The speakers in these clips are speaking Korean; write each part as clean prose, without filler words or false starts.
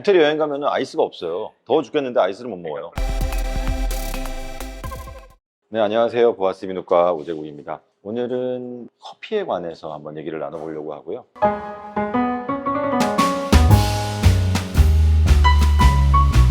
이태리 여행 가면 아이스가 없어요. 더워 죽겠는데 아이스를 못 먹어요. 네, 안녕하세요. 보아스 비누과 오재국입니다. 오늘은 커피에 관해서 한번 얘기를 나눠보려고 하고요.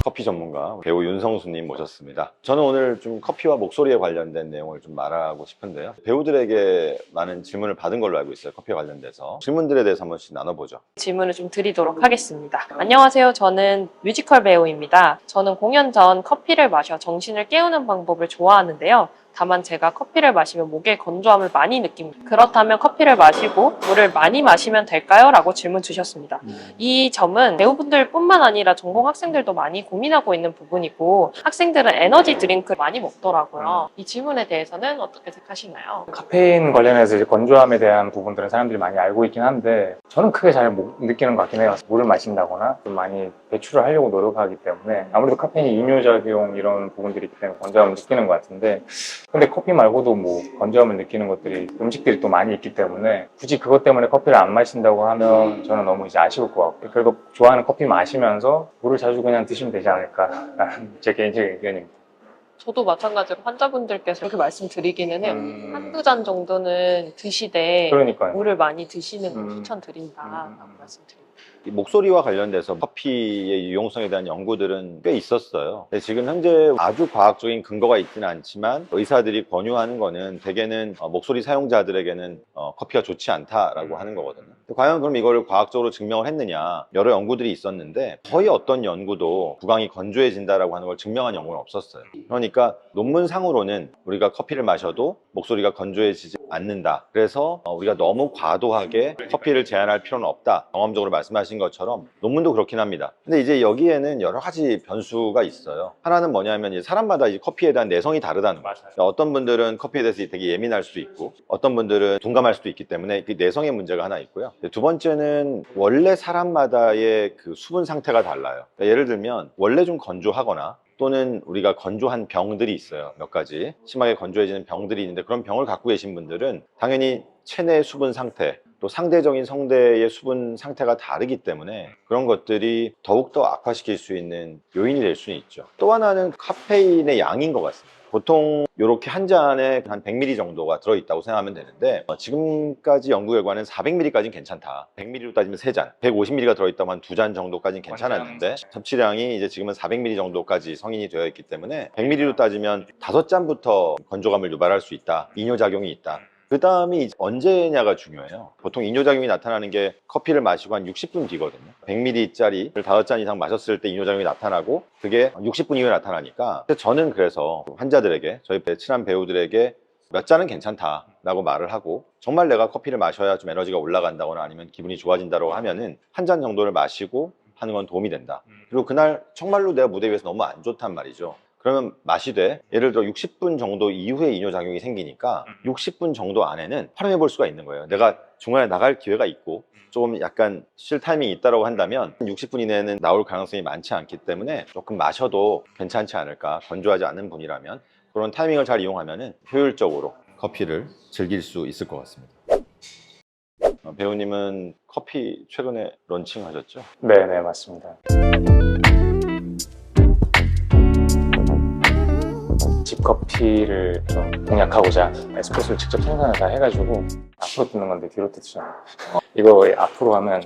커피 전문가 배우 윤성수님 모셨습니다. 저는 오늘 좀 커피와 목소리에 관련된 내용을 좀 말하고 싶은데요. 배우들에게 많은 질문을 받은 걸로 알고 있어요. 커피에 관련돼서. 질문들에 대해서 한 번씩 나눠보죠. 질문을 좀 드리도록 하겠습니다. 안녕하세요. 저는 뮤지컬 배우입니다. 저는 공연 전 커피를 마셔 정신을 깨우는 방법을 좋아하는데요. 다만 제가 커피를 마시면 목에 건조함을 많이 느낍니다. 그렇다면 커피를 마시고 물을 많이 마시면 될까요? 라고 질문 주셨습니다. 이 점은 배우분들 뿐만 아니라 전공 학생들도 많이 고민하고 있는 부분이고, 학생들은 에너지 드링크를 많이 먹더라고요. 이 질문에 대해서는 어떻게 생각하시나요? 카페인 관련해서 이제 건조함에 대한 부분들은 사람들이 많이 알고 있긴 한데 저는 크게 잘 못 느끼는 것 같긴 해요. 물을 마신다거나 좀 많이 배출을 하려고 노력하기 때문에 아무래도 카페인이 이뇨작용 이런 부분들이 있기 때문에 건조함을 느끼는 것 같은데, 근데 커피 말고도 뭐 건조함을 느끼는 것들이 음식들이 또 많이 있기 때문에 굳이 그것 때문에 커피를 안 마신다고 하면 저는 너무 이제 아쉬울 것 같고, 그래도 좋아하는 커피 마시면서 물을 자주 그냥 드시면 되지 않을까라는 제 개인적인 의견입니다. 저도 마찬가지로 환자분들께서 이렇게 말씀드리기는 해요. 한두 잔 정도는 드시되 그러니까요. 물을 많이 드시는 걸 추천드린다라고 말씀드립니다. 이 목소리와 관련돼서 커피의 유용성에 대한 연구들은 꽤 있었어요. 근데 지금 현재 아주 과학적인 근거가 있지는 않지만 의사들이 권유하는 거는 대개는 목소리 사용자들에게는 커피가 좋지 않다라고 하는 거거든요. 과연 그럼 이걸 과학적으로 증명을 했느냐? 여러 연구들이 있었는데 거의 어떤 연구도 구강이 건조해진다라고 하는 걸 증명한 연구는 없었어요. 그러니까 논문상으로는 우리가 커피를 마셔도 목소리가 건조해지지 않는다. 그래서 우리가 너무 과도하게 커피를 제한할 필요는 없다. 경험적으로 말씀하신 것처럼 논문도 그렇긴 합니다. 근데 이제 여기에는 여러 가지 변수가 있어요. 하나는 뭐냐면 이제 사람마다 이제 커피에 대한 내성이 다르다는 거죠. 그러니까 어떤 분들은 커피에 대해서 되게 예민할 수도 있고 어떤 분들은 둔감할 수도 있기 때문에 그 내성의 문제가 하나 있고요. 두 번째는 원래 사람마다의 그 수분 상태가 달라요. 그러니까 예를 들면 원래 좀 건조하거나 또는 우리가 건조한 병들이 있어요. 몇 가지 심하게 건조해지는 병들이 있는데, 그런 병을 갖고 계신 분들은 당연히 체내 수분 상태, 또 상대적인 성대의 수분 상태가 다르기 때문에 그런 것들이 더욱더 악화시킬 수 있는 요인이 될 수는 있죠. 또 하나는 카페인의 양인 것 같습니다. 보통 이렇게 한 잔에 한 100ml 정도가 들어있다고 생각하면 되는데, 지금까지 연구 결과는 400ml까지는 괜찮다. 100ml로 따지면 3잔, 150ml가 들어있다면 한 2잔 정도까지는 괜찮았는데, 섭취량이 이제 지금은 400ml 정도까지 성인이 되어 있기 때문에 100ml로 따지면 5잔부터 건조감을 유발할 수 있다. 이뇨작용이 있다. 그 다음이 언제냐가 중요해요. 보통 이뇨작용이 나타나는 게 커피를 마시고 한 60분 뒤거든요. 100ml짜리를 5잔 이상 마셨을 때 이뇨작용이 나타나고 그게 60분 이후에 나타나니까, 저는 그래서 환자들에게, 저희 친한 배우들에게 몇 잔은 괜찮다라고 말을 하고, 정말 내가 커피를 마셔야 좀 에너지가 올라간다거나 아니면 기분이 좋아진다고 하면은 한 잔 정도를 마시고 하는 건 도움이 된다. 그리고 그날 정말로 내가 무대 위에서 너무 안 좋단 말이죠. 그러면 마시되 예를 들어 60분 정도 이후에 이뇨작용이 생기니까 60분 정도 안에는 활용해 볼 수가 있는 거예요. 내가 중간에 나갈 기회가 있고 조금 약간 쉴 타이밍이 있다고 한다면 60분 이내에는 나올 가능성이 많지 않기 때문에 조금 마셔도 괜찮지 않을까. 건조하지 않는 분이라면 그런 타이밍을 잘 이용하면 효율적으로 커피를 즐길 수 있을 것 같습니다. 배우님은 커피 최근에 런칭하셨죠? 네, 맞습니다. 집커피를 좀 공략하고자 에스프레소를 직접 생산을 다 해가지고 앞으로 뜯는 건데 뒤로 뜯으셨네요. 이거 앞으로 하면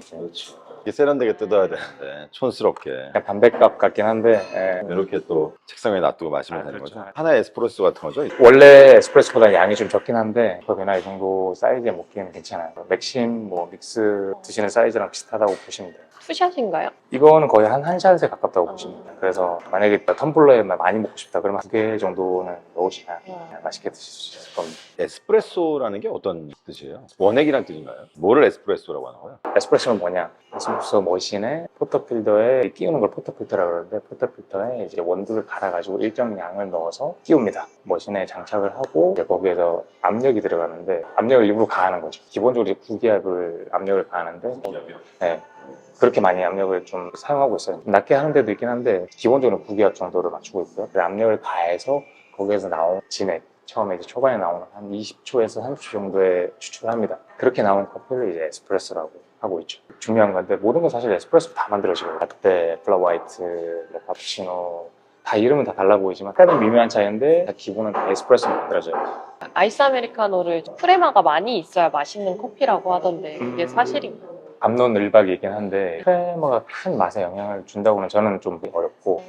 이게 세련되게 뜯어야 되는데 촌스럽게 담배값 같긴 한데, 이렇게 또 책상 위에 놔두고 마시면 되는 거죠. 하나의 에스프레소 같은 거죠. 원래 에스프레소보다 양이 좀 적긴 한데 컵이나 이 정도 사이즈에 먹기에는 괜찮아요. 맥심, 뭐 믹스 드시는 사이즈랑 비슷하다고 보시면 돼요. 투샷인가요? 이거는 거의 한 샷에 가깝다고 보시면 돼요. 그래서 만약에 텀블러에 많이 먹고 싶다 그러면 2개 정도는 넣으시면 맛있게 드실 수 있을 겁니다. 에스프레소라는 게 어떤 뜻이에요? 원액이란 뜻인가요? 뭐를 에스프레소라고 하는 거예요? 에스프레소는 뭐냐? 에스프레소 머신에 포터필터에 끼우는 걸 포터필터라고 그러는데, 포터필터에 이제 원두를 갈아가지고 일정 양을 넣어서 끼웁니다. 머신에 장착을 하고 이제 거기에서 압력이 들어가는데, 압력을 일부러 가하는 거죠. 기본적으로 이제 구기압을 압력을 가하는데, 네, 그렇게 많이 압력을 좀 사용하고 있어요. 낮게 하는 데도 있긴 한데 기본적으로 9기압 정도를 맞추고 있고요. 압력을 가해서 거기에서 나온 진액, 처음에 이제 초반에 나오는 한 20초에서 30초 정도에 추출합니다. 그렇게 나온 커피를 이제 에스프레소라고 하고 있죠. 중요한 건데 모든 건 사실 에스프레소 다 만들어지고 라떼, 플라화이트, 뭐 카푸치노 다 이름은 다 달라 보이지만 약간 미묘한 차이인데 다 기본은 다 에스프레소로 만들어져요. 아이스 아메리카노를 프레마가 많이 있어야 맛있는 커피라고 하던데 그게 사실인가요? 갑론을박이긴 한데 크레마가 큰 맛에 영향을 준다고는 저는 좀 어렵고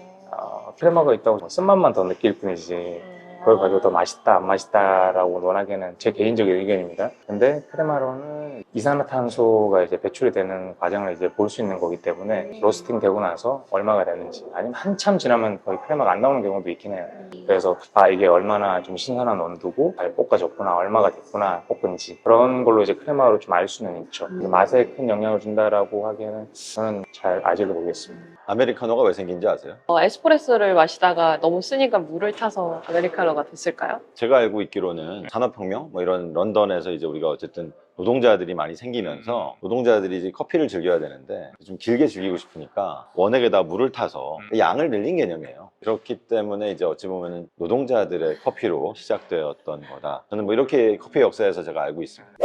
크레마가 있다고 뭐 쓴맛만 더 느낄 뿐이지 그걸 가지고 더 맛있다 안 맛있다라고 논하기에는 제 개인적인 의견입니다. 근데 크레마로는 이산화탄소가 이제 배출이 되는 과정을 이제 볼 수 있는 거기 때문에 로스팅 되고 나서 얼마가 되는지 아니면 한참 지나면 거의 크레마가 안 나오는 경우도 있긴 해요. 그래서 이게 얼마나 좀 신선한 온도고 잘 볶아졌구나 얼마가 됐구나 볶은지 그런 걸로 이제 크레마로 좀 알 수는 있죠. 맛에 큰 영향을 준다라고 하기에는 저는 잘 아직은 모르겠습니다. 아메리카노가 왜 생긴지 아세요? 에스프레소를 마시다가 너무 쓰니까 물을 타서 아메리카노가 됐을까요? 제가 알고 있기로는 산업혁명 뭐 이런 런던에서 이제 우리가 어쨌든 노동자들이 많이 생기면서 노동자들이 이제 커피를 즐겨야 되는데 좀 길게 즐기고 싶으니까 원액에다 물을 타서 양을 늘린 개념이에요. 그렇기 때문에 이제 어찌 보면 노동자들의 커피로 시작되었던 거다. 저는 뭐 이렇게 커피 역사에서 제가 알고 있습니다.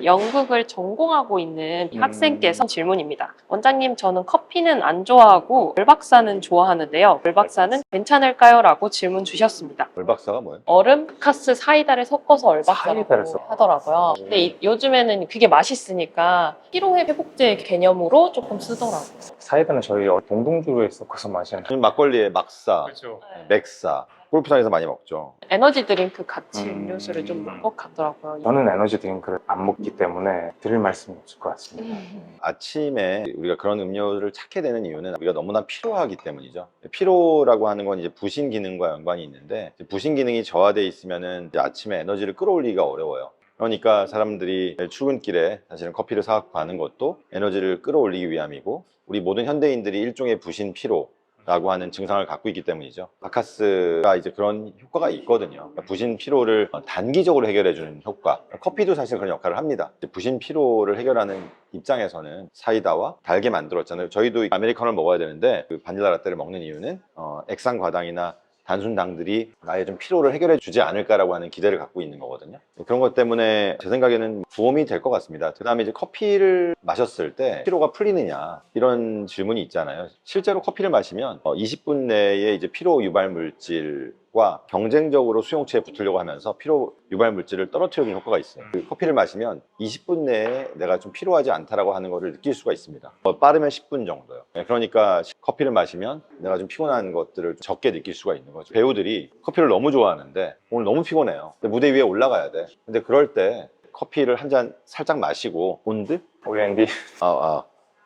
영국을 전공하고 있는 학생께서 질문입니다. 원장님, 저는 커피는 안 좋아하고 얼박사는 좋아하는데요. 얼박사는 괜찮을까요? 라고 질문 주셨습니다. 얼박사가 뭐예요? 얼음, 카스, 사이다를 섞어서 얼박사라고 사이다를 섞어. 하더라고요. 근데 요즘에는 그게 맛있으니까 피로회 회복제 개념으로 조금 쓰더라고요. 사이다는 저희 동동주로에 섞어서 마시는 막걸리에 막사, 그렇죠. 맥사, 골프장에서 많이 먹죠. 에너지 드링크 같이 음료수를 좀 먹을 것 같더라고요. 저는 에너지 드링크를 안 먹기 때문에 드릴 말씀이 없을 것 같습니다. 아침에 우리가 그런 음료를 찾게 되는 이유는 우리가 너무나 피로하기 때문이죠. 피로라고 하는 건 이제 부신 기능과 연관이 있는데 부신 기능이 저하돼 있으면은 이제 아침에 에너지를 끌어올리기가 어려워요. 그러니까 사람들이 출근길에 사실은 커피를 사갖고 가는 것도 에너지를 끌어올리기 위함이고 우리 모든 현대인들이 일종의 부신 피로 라고 하는 증상을 갖고 있기 때문이죠. 바카스가 이제 그런 효과가 있거든요. 부신 피로를 단기적으로 해결해주는 효과. 커피도 사실 그런 역할을 합니다. 부신 피로를 해결하는 입장에서는 사이다와 달게 만들었잖아요. 저희도 아메리카노를 먹어야 되는데 그 바닐라 라떼를 먹는 이유는 액상 과당이나 단순당들이 나의 좀 피로를 해결해 주지 않을까라고 하는 기대를 갖고 있는 거거든요. 그런 것 때문에 제 생각에는 도움이 될 것 같습니다. 그 다음에 이제 커피를 마셨을 때 피로가 풀리느냐 이런 질문이 있잖아요. 실제로 커피를 마시면 20분 내에 이제 피로 유발 물질과 경쟁적으로 수용체에 붙으려고 하면서 피로 유발 물질을 떨어뜨리는 효과가 있어요. 그 커피를 마시면 20분 내에 내가 좀 피로하지 않다라고 하는 것을 느낄 수가 있습니다. 빠르면 10분 정도요. 그러니까 커피를 마시면 내가 좀 피곤한 것들을 적게 느낄 수가 있는 거죠. 배우들이 커피를 너무 좋아하는데 오늘 너무 피곤해요. 근데 무대 위에 올라가야 돼. 근데 그럴 때 커피를 한 잔 살짝 마시고 온드? OND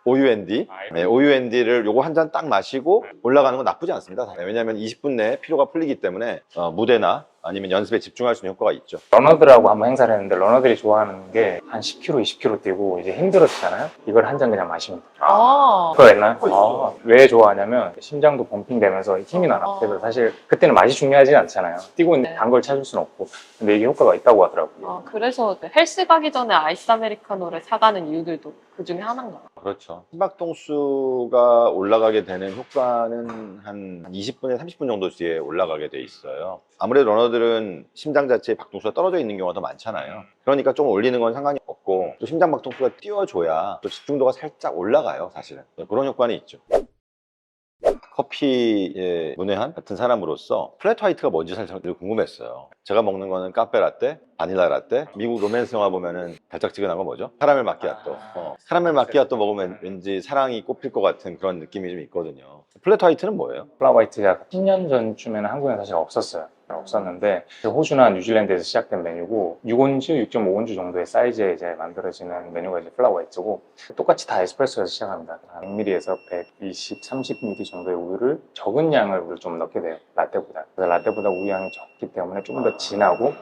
OUND? 네, OUND를 요거 한 잔 딱 마시고 올라가는 건 나쁘지 않습니다. 왜냐하면 20분 내에 피로가 풀리기 때문에 무대나 아니면 연습에 집중할 수 있는 효과가 있죠. 러너들하고 한번 행사를 했는데 러너들이 좋아하는 게 한 10km, 20km 뛰고 이제 힘들었잖아요. 이걸 한 잔 그냥 마시면 돼요. 그거 했나요? 왜 좋아하냐면 심장도 펌핑되면서 힘이 나요. 그래서 사실 그때는 맛이 중요하지 않잖아요. 뛰고 있는데 단 걸 찾을 수는 없고 근데 이게 효과가 있다고 하더라고요. 그래서 헬스 가기 전에 아이스 아메리카노를 사가는 이유들도 그 중에 하나인가요? 그렇죠. 심박동수가 올라가게 되는 효과는 한 20분에 30분 정도 뒤에 올라가게 돼 있어요. 아무래도 러너들은 심장 자체의 박동수가 떨어져 있는 경우가 더 많잖아요. 그러니까 좀 올리는 건 상관이 없고 또 심장 박동수가 띄워줘야 또 집중도가 살짝 올라가요, 사실은. 그런 효과는 있죠. 커피의 문외한 같은 사람으로서 플랫 화이트가 뭔지 사실 늘 궁금했어요. 제가 먹는 거는 카페 라떼, 바닐라 라떼, 미국 로맨스 영화 보면은 달짝지근한 거 뭐죠? 카라멜 마키아토. 카라멜 마키아토 먹으면 왠지 사랑이 꽃필 것 같은 그런 느낌이 좀 있거든요. 플랫 화이트는 뭐예요? 플라화이트가 10년 전쯤에는 한국에 사실 없었는데 호주나 뉴질랜드에서 시작된 메뉴고 6온즈, 6.5온즈 정도의 사이즈에 이제 만들어지는 메뉴가 이제 플라화이트고 똑같이 다 에스프레소에서 시작합니다. 100ml에서 120, 30ml 정도의 우유를 적은 양을 우리를 좀 넣게 돼요. 라떼보다. 그래서 라떼보다 우유 양이 적기 때문에 좀 더 진하고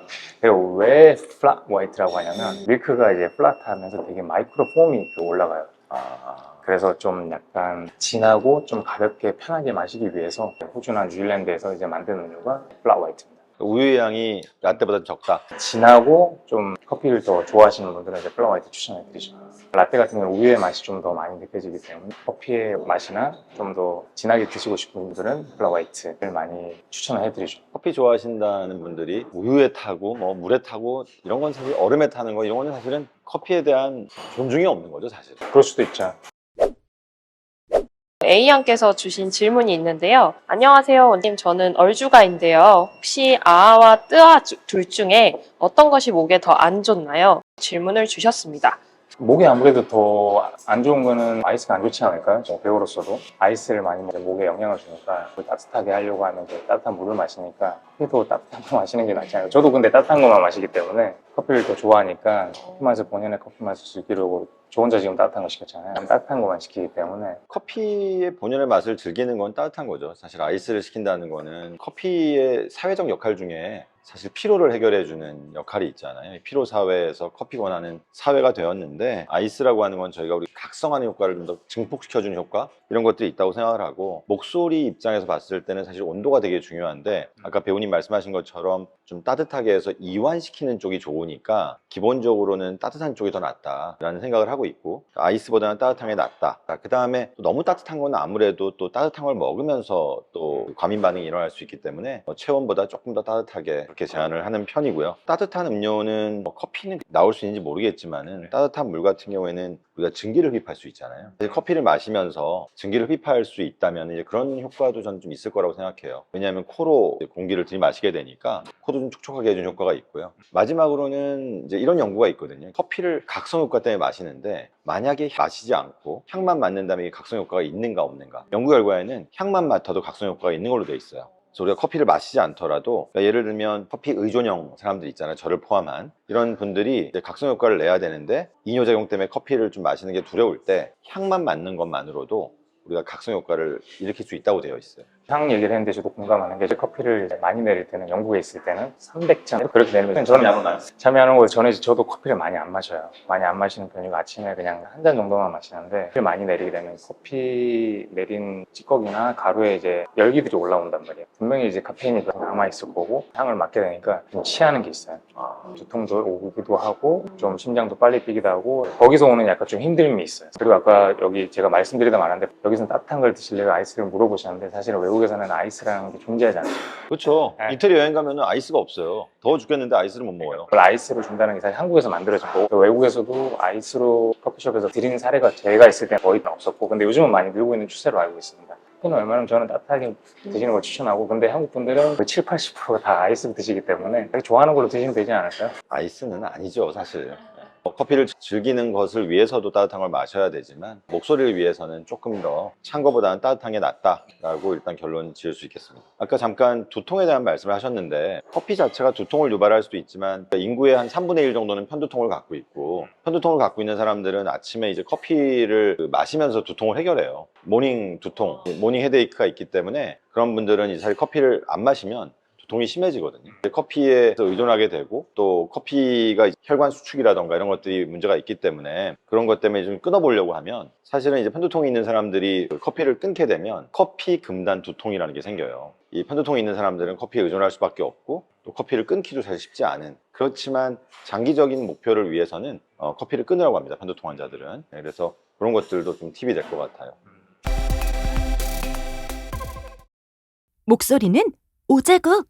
그리고 왜 플랫화이트라고 하냐면 밀크가 이제 플랫하면서 되게 마이크로 폼이 올라가요. 그래서 좀 약간 진하고 좀 가볍게 편하게 마시기 위해서 호주나 뉴질랜드에서 이제 만든 메뉴가 플랫화이트입니다. 우유의 양이 라떼보다 적다. 진하고 좀 커피를 더 좋아하시는 분들은 이제 플랫 화이트 추천해드리죠. 라떼 같은 경우는 우유의 맛이 좀 더 많이 느껴지기 때문에 커피의 맛이나 좀 더 진하게 드시고 싶은 분들은 플랫 화이트를 많이 추천을 해드리죠. 커피 좋아하신다는 분들이 우유에 타고 뭐 물에 타고 이런 건 사실 얼음에 타는 거 이런 거는 사실은 커피에 대한 존중이 없는 거죠, 사실. 그럴 수도 있죠. A양께서 주신 질문이 있는데요. 안녕하세요, 원님. 저는 얼주가인데요. 혹시 아와 뜨아 둘 중에 어떤 것이 목에 더 안 좋나요? 질문을 주셨습니다. 목에 아무래도 더 안 좋은 거는 아이스가 안 좋지 않을까요? 저 배우로서도 아이스를 많이 먹으면 목에 영향을 주니까 따뜻하게 하려고 하면 이제 따뜻한 물을 마시니까 그래도 따뜻한 거 마시는 게 낫지 않을까요? 저도 근데 따뜻한 것만 마시기 때문에 커피를 더 좋아하니까 커피 맛을 본연의 커피 맛을 즐기려고 저 혼자 지금 따뜻한 거 시켰잖아요. 따뜻한 것만 시키기 때문에 커피의 본연의 맛을 즐기는 건 따뜻한 거죠. 사실 아이스를 시킨다는 거는 커피의 사회적 역할 중에 사실 피로를 해결해주는 역할이 있잖아요. 피로 사회에서 커피 권하는 사회가 되었는데 아이스라고 하는 건 저희가 우리 각성하는 효과를 좀 더 증폭시켜주는 효과 이런 것들이 있다고 생각을 하고 목소리 입장에서 봤을 때는 사실 온도가 되게 중요한데 아까 배우님 말씀하신 것처럼 좀 따뜻하게 해서 이완시키는 쪽이 좋으니까 기본적으로는 따뜻한 쪽이 더 낫다라는 생각을 하고 있고 아이스보다는 따뜻한 게 낫다. 그 다음에 너무 따뜻한 건 아무래도 또 따뜻한 걸 먹으면서 또 과민 반응이 일어날 수 있기 때문에 체온보다 조금 더 따뜻하게 그렇게 제한을 하는 편이고요. 따뜻한 음료는 커피는 나올 수 있는지 모르겠지만은 따뜻한 물 같은 경우에는 우리가 증기를 흡입할 수 있잖아요. 커피를 마시면서 증기를 흡입할 수 있다면 이제 그런 효과도 저는 좀 있을 거라고 생각해요. 왜냐하면 코로 공기를 들이마시게 되니까 코도 좀 촉촉하게 해주는 효과가 있고요. 마지막으로는 이제 이런 연구가 있거든요. 커피를 각성 효과 때문에 마시는데 만약에 마시지 않고 향만 맡는다면 이 각성 효과가 있는가 없는가? 연구 결과에는 향만 맡아도 각성 효과가 있는 걸로 되어 있어요. 그래서 우리가 커피를 마시지 않더라도 그러니까 예를 들면 커피 의존형 사람들 있잖아요. 저를 포함한 이런 분들이 이제 각성 효과를 내야 되는데 이뇨작용 때문에 커피를 좀 마시는 게 두려울 때 향만 맡는 것만으로도 우리가 각성 효과를 일으킬 수 있다고 되어 있어요. 향 얘기를 했는데 저도 공감하는 게 커피를 이제 많이 내릴 때는 영국에 있을 때는 300잔 그렇게 내리면 저는 참여하는 거에 전에 저도 커피를 많이 안 마셔요. 많이 안 마시는 편이고 아침에 그냥 한 잔 정도만 마시는데 커피를 많이 내리게 되면 커피 내린 찌꺼기나 가루에 이제 열기들이 올라온단 말이에요. 분명히 이제 카페인이 남아 있을 거고 향을 맡게 되니까 좀 취하는 게 있어요. 두통도 오기도 하고 좀 심장도 빨리 뛰기도 하고 거기서 오는 약간 좀 힘듦이 있어요. 그리고 아까 여기 제가 말씀드리다 말았는데 여기서는 따뜻한 걸 드실래요? 아이스를 물어보셨는데 사실은 외국에서는 아이스라는 게 존재하지 않습니다. 그렇죠. 네. 이태리 여행 가면 아이스가 없어요. 더워 죽겠는데 아이스를 못 먹어요. 그걸 아이스로 준다는 게 사실 한국에서 만들어진 거고 외국에서도 아이스로 커피숍에서 드리는 사례가 제가 있을 때 거의 없었고 근데 요즘은 많이 늘고 있는 추세로 알고 있습니다. 커피는 웬만하면 저는 따뜻하게 드시는 걸 추천하고 근데 한국 분들은 거의 7, 80%가 다 아이스 드시기 때문에 좋아하는 걸로 드시면 되지 않을까요? 아이스는 아니죠, 사실. 커피를 즐기는 것을 위해서도 따뜻한 걸 마셔야 되지만 목소리를 위해서는 조금 더 찬 거보다는 따뜻한 게 낫다라고 일단 결론 지을 수 있겠습니다. 아까 잠깐 두통에 대한 말씀을 하셨는데 커피 자체가 두통을 유발할 수도 있지만 인구의 한 3분의 1 정도는 편두통을 갖고 있고 편두통을 갖고 있는 사람들은 아침에 이제 커피를 마시면서 두통을 해결해요. 모닝 두통, 모닝 헤데이크가 있기 때문에 그런 분들은 사실 커피를 안 마시면 두통이 심해지거든요. 커피에 의존하게 되고 또 커피가 혈관 수축이라던가 이런 것들이 문제가 있기 때문에 그런 것 때문에 좀 끊어보려고 하면 사실은 이제 편두통이 있는 사람들이 커피를 끊게 되면 커피 금단 두통이라는 게 생겨요. 이 편두통이 있는 사람들은 커피에 의존할 수밖에 없고 또 커피를 끊기도 사실 쉽지 않은 그렇지만 장기적인 목표를 위해서는 커피를 끊으라고 합니다. 편두통 환자들은. 그래서 그런 것들도 좀 팁이 될 것 같아요. 목소리는 오제국